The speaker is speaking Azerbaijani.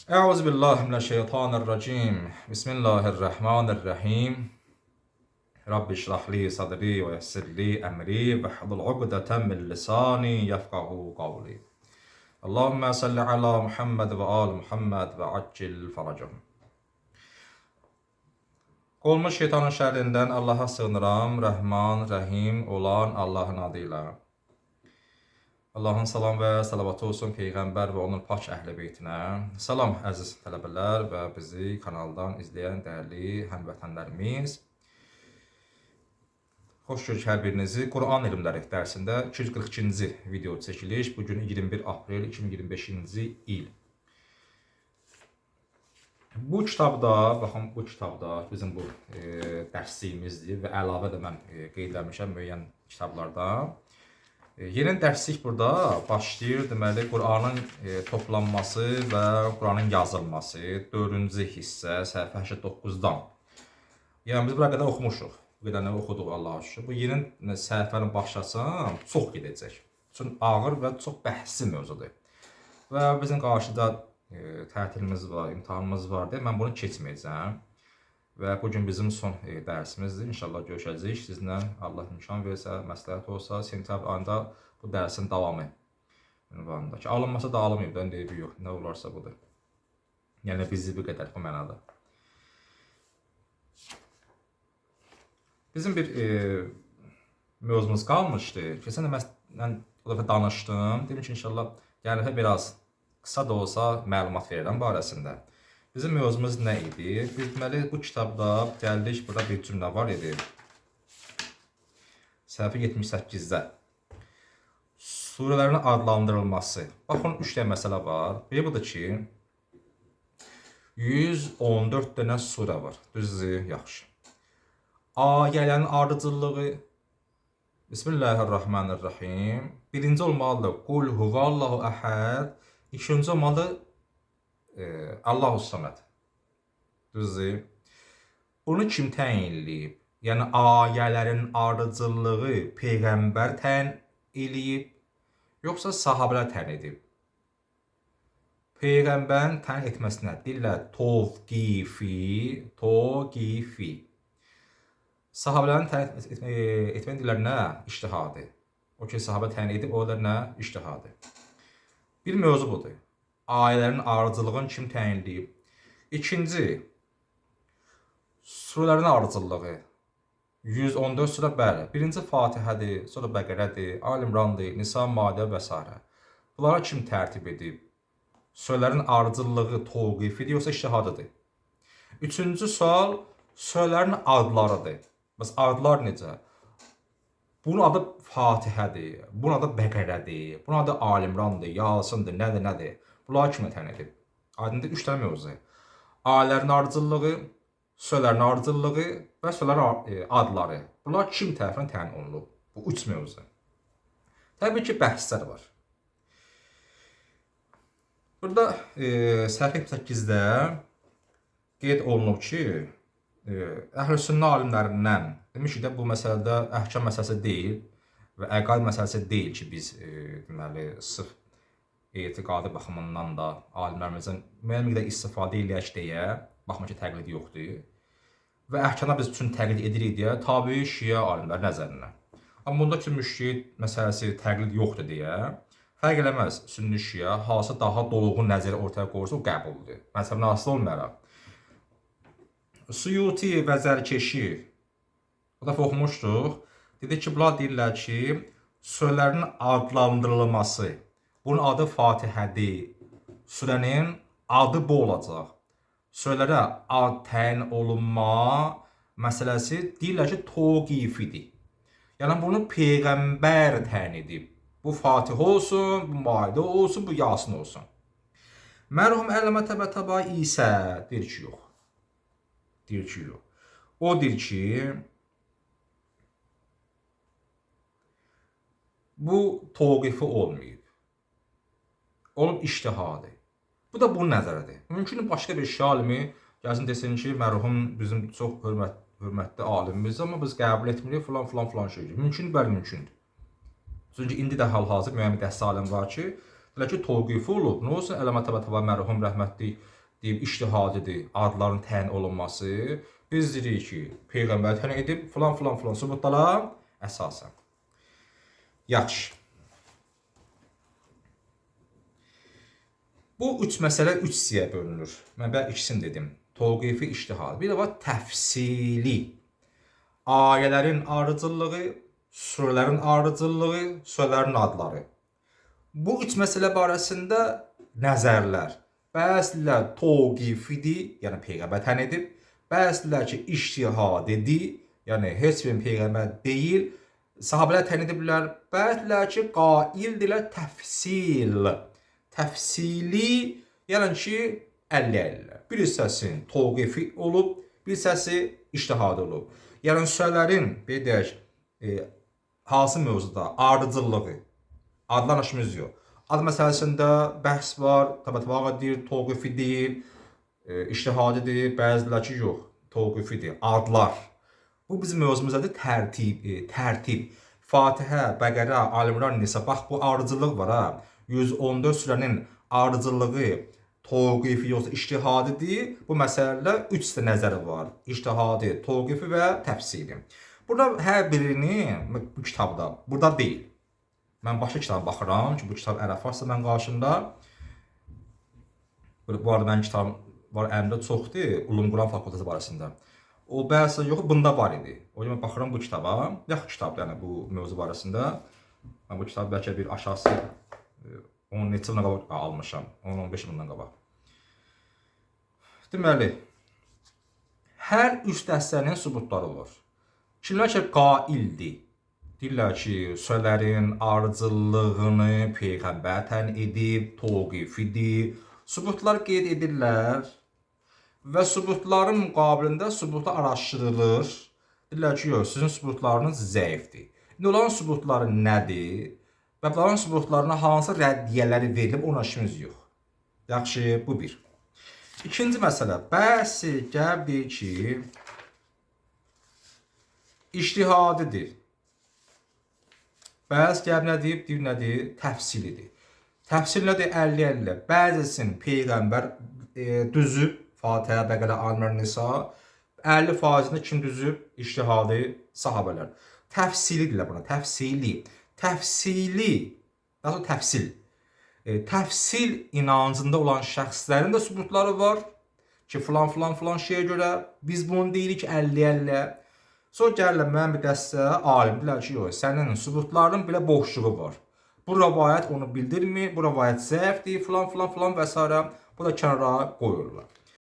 Euzu billahi mineşşeytanirracim. Bismillahirrahmanirrahim. Rabbi şrah li sadri ve yessir li emri ve hlul ukdeten min lisani yefkahu kavli. Allahumme salli ala Muhammed ve ali Muhammed ve accil faracahum. Qolmuş şeytanın şerrinden Allah'a sığınıram. Rəhman, Rəhim olan Allahın adıyla. Allahın salam və salavatı olsun Peyğəmbər və onun pak əhli beytinə. Salam əziz tələbələr və bizi kanaldan izləyən dəyərli həmvətənlərimiz. Xoş gördük hər birinizi. Quran elmləri dərsində 242-ci video çəkiliş. Bugün 21 aprel 2025-ci il. Bu kitabda, baxın bu kitabda bizim bu dərsliyimizdir və əlavə də mən qeyd etmişəm müəyyən kitablardan. Yeni dərslik burada başlayır deməli Quranın toplanması və Quranın yazılması 4-cü hissə səhifə 89-dan. Yəni biz bura qədər oxumuşuq. Bu qədərini oxuduq Allah'a şükür. Bu yeni səhifəni başlasam çox gedəcək. Çünki ağır və çox bəhsli mövzudur. Və bizim qarşıda tətilimiz var, imtahanımız var deyə mən bunu keçməyəcəm. Və bugün bizim son dərsimizdir. İnşallah görüşəcəyik sizlə. Allah imkan versə, məsləhət olsa, sentyabr ayında bu dərsin davamı ünvanında. Ki, alınmasa da alınmayıb da, deyib yox. Nə olarsa budur. Yəni bizi bir qədər bu mənada. Bizim bir mövzumuz qalmışdı. Keçən də mən o dəfə danışdım. Dedim ki, inşallah gəlirə biraz qısa da olsa məlumat verirəm barəsində. Bizim mövzumuz nə idi? Biz deməli bu kitabda gəldik, burada bir cümlə var idi. Səhifə 78-də. Surələrin adlandırılması. Baxın 3 dənə məsələ var. Biri budur ki 114 dənə surə var. Düzdür? Yaxşı. Ayələrin ardıcıllığı. Bismillahirrahmanirrahim. Birinci olmalıdır. Qul huvallahu əhəd. İkinci olmalı Allahu Saməd. Düzdür? Bunu kim təyin eləyib? Yəni ayələrin ardıcıllığı Peyğəmbər təyin eləyib, yoxsa sahabələr təyin edib? Peyğəmbərin təyin etməsinə deyirlər toqifi. Sahabələrin təyin etməni deyirlər nə? İctihadı. O ki, sahabə təyin edib, o da nə? İctihadı. Bir mövzu budur. Ayələrin ardıcıllığını kim təyin edib? İkinci, surələrin ardıcıllığı. 114 surə bəli. Birinci Fatihədir, sonra Bəqərədir, Ali İmrandır, Nisa, Maidə və s. Bunlara kim tərtib edib? Surələrin ardıcıllığı toqifidir, yoxsa iştihadıdır? Üçüncü sual, surələrin adlarıdır. Bəs adlar necə? Bunun adı Fatihədir, bunun adı Bəqərədir, bunun adı Ali İmrandır, Yasindir, nədir? Bunlar kimi təyin edib. Aydındır 3 dənə mövzu. Ayələrin ardıcıllığı, surələrin ardıcıllığı və surələrin adları. Bunlar kim tərəfindən təyin olunub? Bu 3 mövzu. Təbii ki, bəhslər var. Burada səhifə 8-də qeyd olunub ki, Əhl-i-Sünnə alimlərindən demiş ki, bu məsələdə əhkam məsələsi deyil və əqaid məsələsi deyil ki, biz deməli sırf etiqadi baxımından da alimlərimizdən müəyyən qədər istifadə eləyək deyə, baxma ki, təqlid yoxdur. Və əhkama biz üçün təqlid edirik deyə tabi şiə alimlər nəzərinə. Amma bunda ki, müşkil məsələsi təqlid yoxdur deyə, fərq eləməz sünni şiə, hansı daha dolğun nəzəri ortaya qoyursa o qəbuldur. Məsələn, asılı olmayaraq. Suyuti və Zərkeşi, o dəfə oxumuşduq, dedi ki, bunlar deyirlər ki, surələrin adlandırılması, bunun adı Fatihədir, surənin adı bu olacaq. Surələrə ad təyin olunma məsələsi deyirlər ki, toqifidir. Yəni, bunu Peyğəmbər təyin edib. Bu Fatih olsun, bu Maidə olsun, bu Yasin olsun. Mərhum Əlləmə Təbətəbai isə deyir ki, yox. O deyir ki, bu toqifi olmayıb. Olub iştihadı. Bu da bunun nəzəridir. Mümkün başqa bir şiə alimi gəlsin desin ki, mərhum bizim çox hörmətli alimimiz, amma biz qəbul etmirik filan şey. Mümkün, bəli mümkündür. Çünki indi də hal-hazır müəyyən bir dəstə alim var ki, Belə ki, tövqifi olub. Nə olsun? Əlamə Təbətəba mərhum rəhmətli deyib ictihadidir, adların təyin olunması. Biz deyirik ki, Peyğəmbər təyin edib filan filan filan sübutlara əsasən. Yaxşı. Bu üç məsələ üç hissəyə bölünür. Mən bəlkə ikisini dedim. Tövqifi, ictihadi. Bir də var təfsili. Ayələrin ardıcıllığı, surələrin ardıcıllığı, surələrin adları. Bu üç məsələ barəsində nəzərlər. Bəziləri tövqifidir, yəni Peyğəmbər təyin edib. Bəziləri ki, ictihadidir, yəni heç bir Peyğəmbər deyil. Sahabələr təyin ediblər. Bəziləri ki, qaildirlər təfsil. Təfsili, yəni ki, 50-50. Bir hissəsi tövqifi olub, bir hissəsi ictihadi olub. Yəni surələrin, bir deyək, hansı mövzuda ardıcıllığı, adlan işimiz yox. Ad məsələsində bəhs var, Təbətəba deyir, tövqifi deyil, ictihadidir, bəziləri ki, yox, tövqifidir, adlar. Bu bizim mövzumuzdadır, tərtib. Fatihə, Bəqərə, Ali-İmran, Nisa, bax bu ardıcıllıq var ha. 114 surənin ardıcıllığı tövqifi yoxsa ictihadidir. Bu məsələlər 3 də nəzəri var. İctihadi, tövqifi və təfsili. Burada hər birini bu kitabda, burada deyil. Mən başqa kitaba baxıram ki, bu kitab ərəb-farsda mən qarşımda. Bu arada mənim kitabım var, əlimdə çoxdur, Ulum Quran fakültəsi barəsində. O bəzi yox, bunda var idi. O yüzden baxıram bu kitaba, yaxşı kitabdır yəni bu mövzu barəsində. Mən bu kitabı bəlkə bir aşağısı 10 neçə bundan qabaq almışam, 10-15 bundan qabaq. Deməli, hər üç dəstənin sübutları var. Kimlər ki, qaildir. Deyirlər ki, surələrin ardıcıllığını Peyğəmbər təyin edib, tövqifidir. Sübutlar qeyd edirlər və sübutların müqabilində sübutu araşdırılır. Deyirlər ki, yox, sizin sübutlarınız zəifdir. İndi onların sübutları nədir? Və bunların sübutlarına hansı rəddiyələri verilib, ona işimiz yox. Yaxşı, bu bir. İkinci məsələ, bəzi gəl deyir ki, ictihadidir. Bəzi gəl nə deyib, deyir nə deyir, təfsilidir. Təfsil nədir? 50-50. Bəzisini Peyğəmbər düzüb, Fatihə, Bəqərə, Ali-İmran, Nisa. 50%-ni kim düzüb? İctihadi sahabələr. Təfsilidirlər buna, təfsili. Təfsili, daha sonra təfsil. Təfsil inancında olan şəxslərin də sübutları var ki, filan şeyə görə biz bunu deyirik 50-50. Sonra gəlirlər mənim bir dəstə alim deyirlər ki, yox, sənin sübutlarının belə boşluğu var. Bu rəvayət onu bildirmir, bu rəvayət zəifdir, filan və s. Bu da kənara qoyurlar.